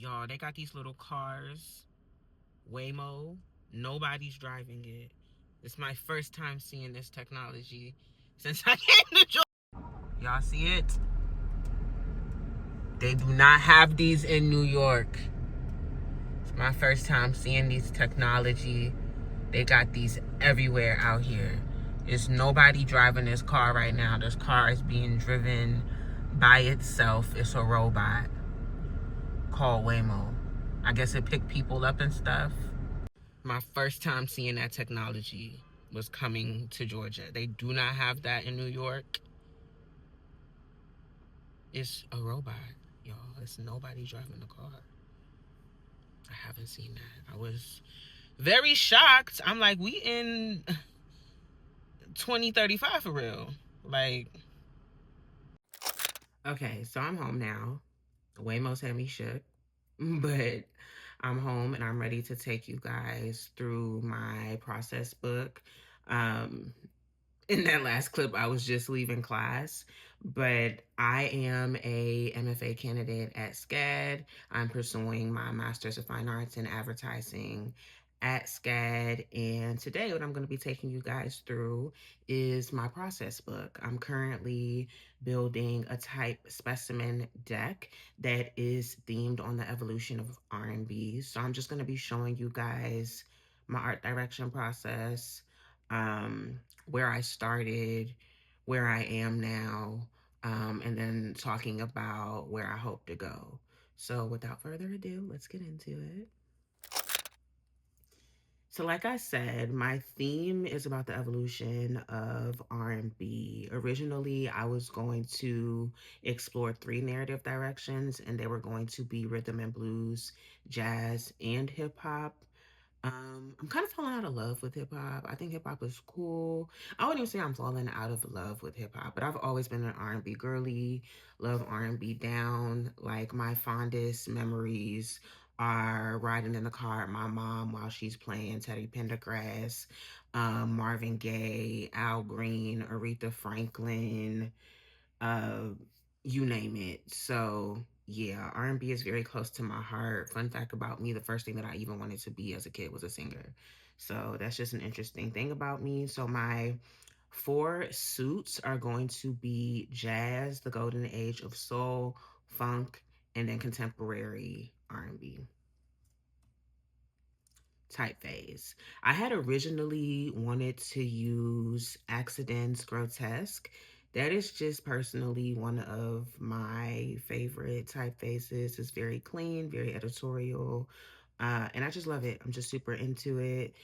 Y'all, they got these little cars, Waymo. Nobody's driving it. It's my first time seeing this technology since I came to Georgia. Y'all see it? They do not have these in New York. It's my first time seeing these technology. They got these everywhere out here. There's nobody driving this car right now. This car is being driven by itself. It's a robot called Waymo. I guess it picked people up and stuff. My first time seeing that technology was coming to Georgia. They do not have that in New York. It's a robot, y'all. It's nobody driving the car. I haven't seen that. I was very shocked. I'm like, we in 2035 for real. Like, okay, so I'm home now. Waymo's had me shook, but I'm home and I'm ready to take you guys through my process book. Um, in that last clip, I was just leaving class, but I am a MFA candidate at SCAD. I'm pursuing my Master's of Fine Arts in Advertising at SCAD, and today what I'm going to be taking you guys through is my process book. I'm currently building a type specimen deck that is themed on the evolution of R&B. So I'm just going to be showing you guys my art direction process, where I started, where I am now, and then talking about where I hope to go. So without further ado, let's get into it. So like I said, my theme is about the evolution of R&B. Originally, I was going to explore three narrative directions, and they were going to be rhythm and blues, jazz, and hip hop. I'm kind of falling out of love with hip hop. I think hip hop is cool. I wouldn't even say I'm falling out of love with hip hop, but I've always been an R&B girly. Love R&B down. Like my fondest memories are riding in the car with my mom while she's playing Teddy Pendergrass, Marvin Gaye, Al Green, Aretha Franklin, uh, you name it. So yeah, R&B is very close to my heart. Fun fact about me, the first thing that I even wanted to be as a kid was a singer. So that's just an interesting thing about me. So my four suits are going to be jazz, the golden age of soul, funk, and then contemporary R&B typeface. I had originally wanted to use Accidents Grotesque. That is just personally one of my favorite typefaces. It's very clean, very editorial, and I just love it. I'm just super into it.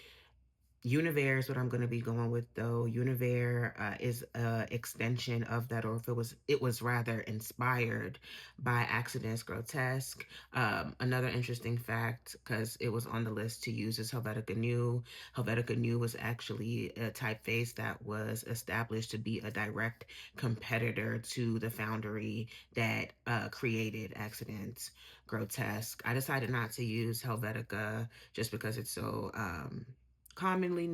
Univer is what I'm going to be going with though. Univer is a extension of that, or if it was rather inspired by Accidents Grotesque. Another interesting fact, because it was on the list to use, is Helvetica Neue. Helvetica Neue was actually a typeface that was established to be a direct competitor to the foundry that created Accidents Grotesque. I decided not to use Helvetica just because it's so commonly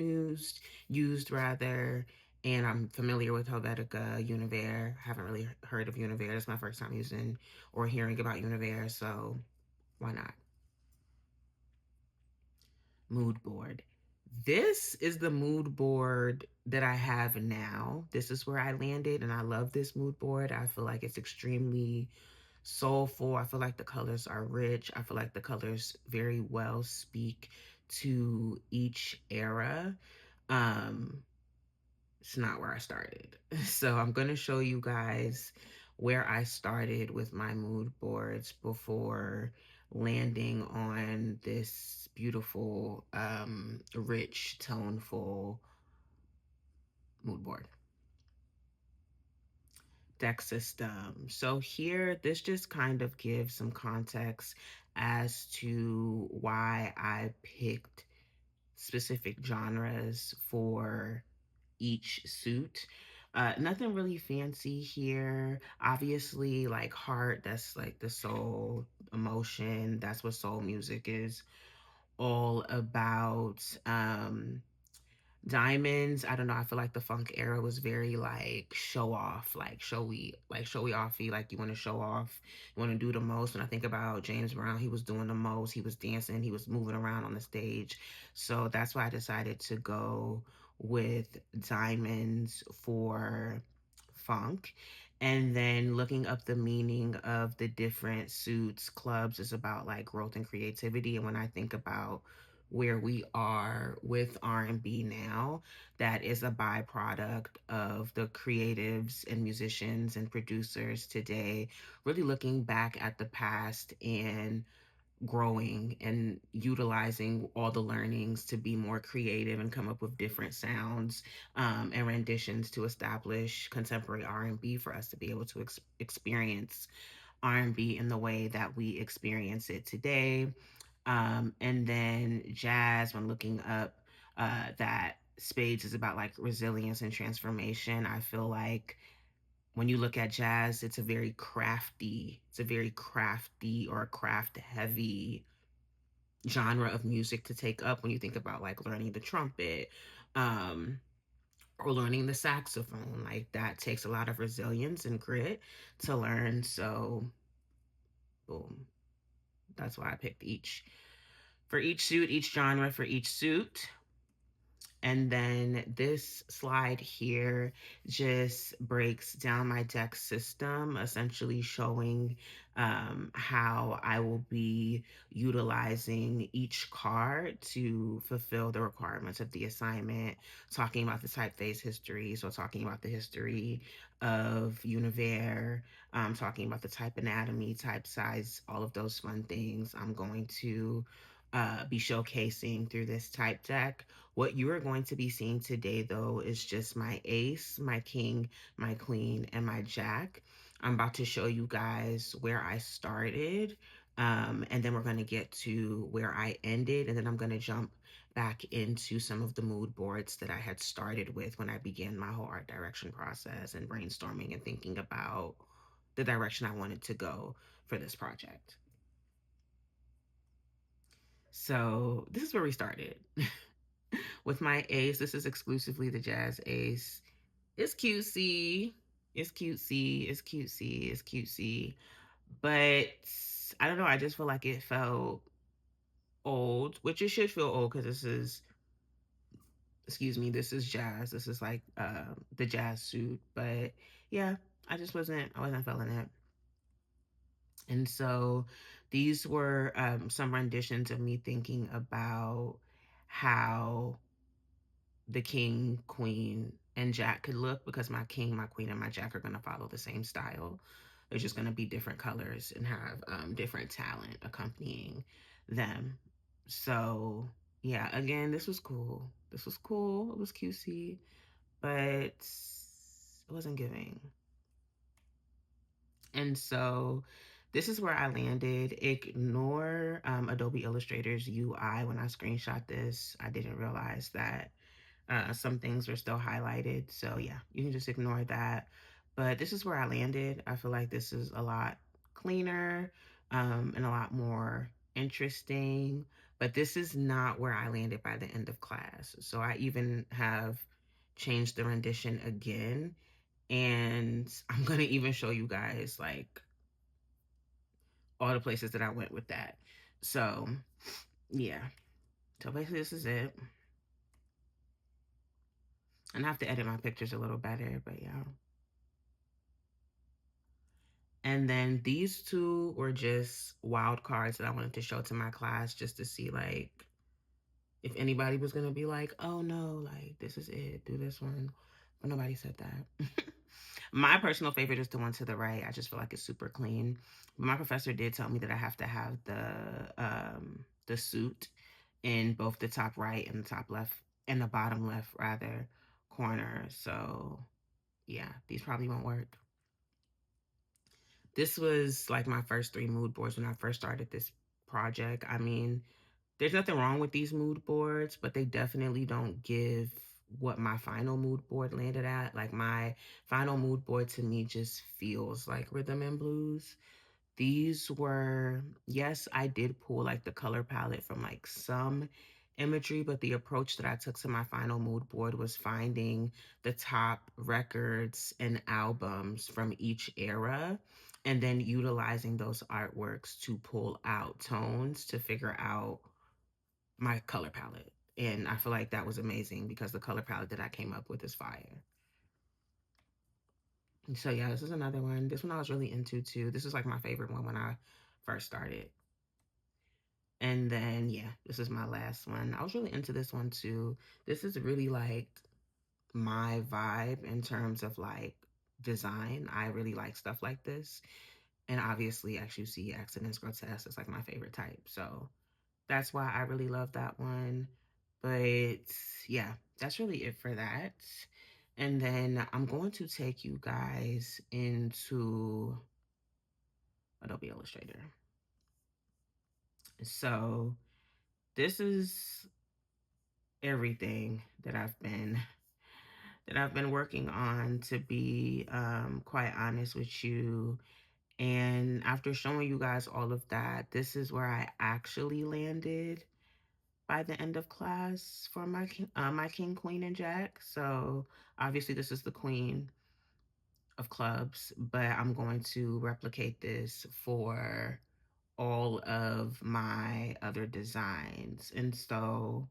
used rather, and I'm familiar with Helvetica, Univer. Haven't really heard of Univer. It's my first time using or hearing about Univer, so why not? Mood board. This is the mood board that I have now. This is where I landed, and I love this mood board. I feel like it's extremely soulful. I feel like the colors are rich. I feel like the colors very well speak to each era. Um, it's not where I started. So I'm going to show you guys where I started with my mood boards before landing on this beautiful, rich, toneful mood board deck system. So here, this just kind of gives some context as to why I picked specific genres for each suit. Nothing really fancy here. Obviously, like heart, that's like the soul, emotion. That's what soul music is all about. Diamonds, I don't know, I feel like the funk era was very like show off, like showy offy, like you want to show off, you want to do the most. When I think about James Brown, he was doing the most, he was dancing, he was moving around on the stage. So that's why I decided to go with diamonds for funk. And then looking up the meaning of the different suits, clubs is about like growth and creativity. And when I think about where we are with R&B now, that is a byproduct of the creatives and musicians and producers today really looking back at the past and growing and utilizing all the learnings to be more creative and come up with different sounds and renditions to establish contemporary R&B for us to be able to experience R&B in the way that we experience it today. And then jazz, when looking up that Spades is about like resilience and transformation, I feel like when you look at jazz, it's a very crafty or a craft heavy genre of music to take up when you think about like learning the trumpet um, or learning the saxophone. Like that takes a lot of resilience and grit to learn. So, boom, that's why I picked each for each suit, each genre for each suit. And then this slide here just breaks down my deck system, essentially showing how I will be utilizing each card to fulfill the requirements of the assignment, talking about the typeface history, so talking about the history of Univer, talking about the type anatomy, type size, all of those fun things I'm going to be showcasing through this type deck. What you are going to be seeing today, though, is just my ace, my king, my queen, and my jack. I'm about to show you guys where I started, and then we're going to get to where I ended, and then I'm going to jump back into some of the mood boards that I had started with when I began my whole art direction process and brainstorming and thinking about the direction I wanted to go for this project. So this is where we started. With my ace, this is exclusively the jazz ace. It's cutesy. It's cutesy. It's cutesy. It's cutesy. But I don't know. I just feel like it felt old, which it should feel old because this is, excuse me, this is jazz. This is like the jazz suit. But yeah, I wasn't feeling it. And so these were some renditions of me thinking about how the king, queen, and jack could look because my king, my queen, and my jack are going to follow the same style. They're just going to be different colors and have different talent accompanying them. So, yeah, again, this was cool. This was cool. It was cutesy, but it wasn't giving. And so this is where I landed. Ignore Adobe Illustrator's UI. When I screenshot this, I didn't realize that some things were still highlighted. So yeah, you can just ignore that. But this is where I landed. I feel like this is a lot cleaner and a lot more interesting. But this is not where I landed by the end of class. So I even have changed the rendition again. And I'm going to even show you guys like all the places that I went with that. So yeah. So basically, this is it. And I have to edit my pictures a little better, but yeah. And then these two were just wild cards that I wanted to show to my class just to see like if anybody was gonna be like, oh no, like this is it, do this one. But nobody said that. My personal favorite is the one to the right. I just feel like it's super clean. But my professor did tell me that I have to have the suit in both the top right and the top left and the bottom left rather corner. So yeah, these probably won't work. This was like my first three mood boards when I first started this project. I mean, there's nothing wrong with these mood boards, but they definitely don't give what my final mood board landed at. Like my final mood board to me just feels like rhythm and blues. These were, yes, I did pull like the color palette from like some imagery, but the approach that I took to my final mood board was finding the top records and albums from each era and then utilizing those artworks to pull out tones to figure out my color palette. And I feel like that was amazing because the color palette that I came up with is fire. So yeah, this is another one. This one I was really into too. This is like my favorite one when I first started. And then yeah, this is my last one. I was really into this one too. This is really like my vibe in terms of like design. I really like stuff like this. And obviously, as you see, Accidents Grotesque is like my favorite type. So that's why I really love that one. But yeah, that's really it for that. And then I'm going to take you guys into Adobe Illustrator. So this is everything that I've been working on, to be quite honest with you. And after showing you guys all of that, this is where I actually landed by the end of class for my king, queen, and jack. So obviously this is the queen of clubs, but I'm going to replicate this for all of my other designs. And so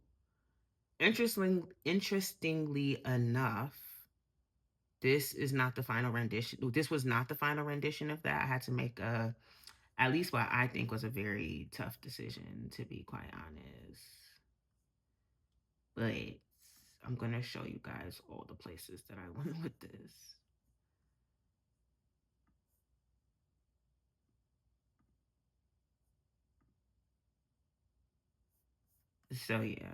interestingly enough, this is not the final rendition. This was not the final rendition of that. I had to make at least what I think was a very tough decision, to be quite honest. But I'm going to show you guys all the places that I went with this. So yeah,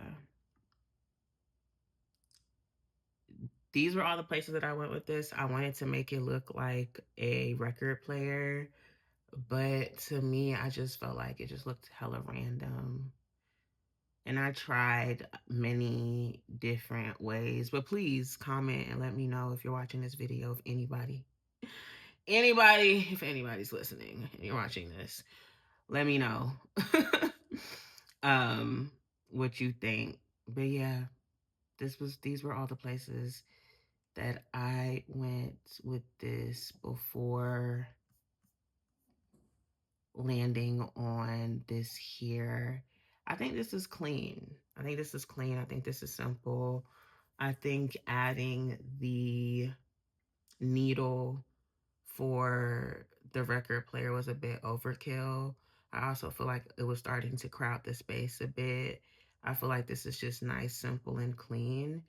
these were all the places that I went with this. I wanted to make it look like a record player, but to me, I just felt like it just looked hella random. And I tried many different ways, but please comment and let me know if you're watching this video, if if anybody's listening and you're watching this, let me know um what you think. But yeah, these were all the places that I went with this before landing on this here. I think this is clean. I think this is clean. I think this is simple. I think adding the needle for the record player was a bit overkill. I also feel like it was starting to crowd the space a bit. I feel like this is just nice, simple, and clean.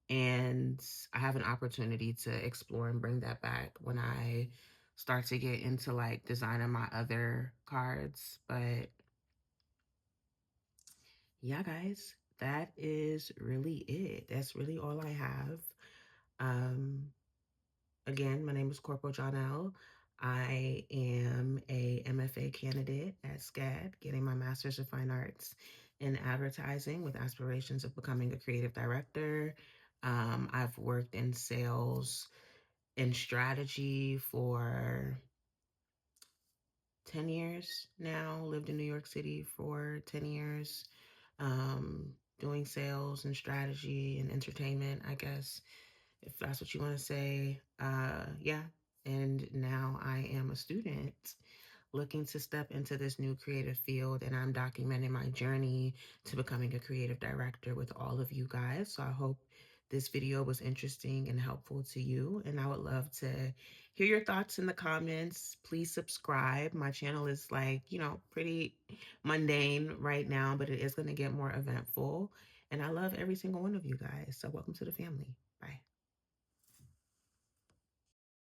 And I have an opportunity to explore and bring that back when I start to get into like designing my other cards. But yeah, guys, that is really it. That's really all I have. Um, Again, my name is Corpo Jonelle. I am a MFA candidate at SCAD, getting my Master's of Fine Arts in Advertising with aspirations of becoming a creative director. I've worked in sales and strategy for 10 years now, lived in New York City for 10 years, doing sales and strategy and entertainment, I guess, if that's what you want to say. Yeah. And now I am a student looking to step into this new creative field, and I'm documenting my journey to becoming a creative director with all of you guys. So I hope this video was interesting and helpful to you, and I would love to hear your thoughts in the comments. Please subscribe. My channel is like, pretty mundane right now, but it is going to get more eventful, and I love every single one of you guys. So welcome to the family. Bye.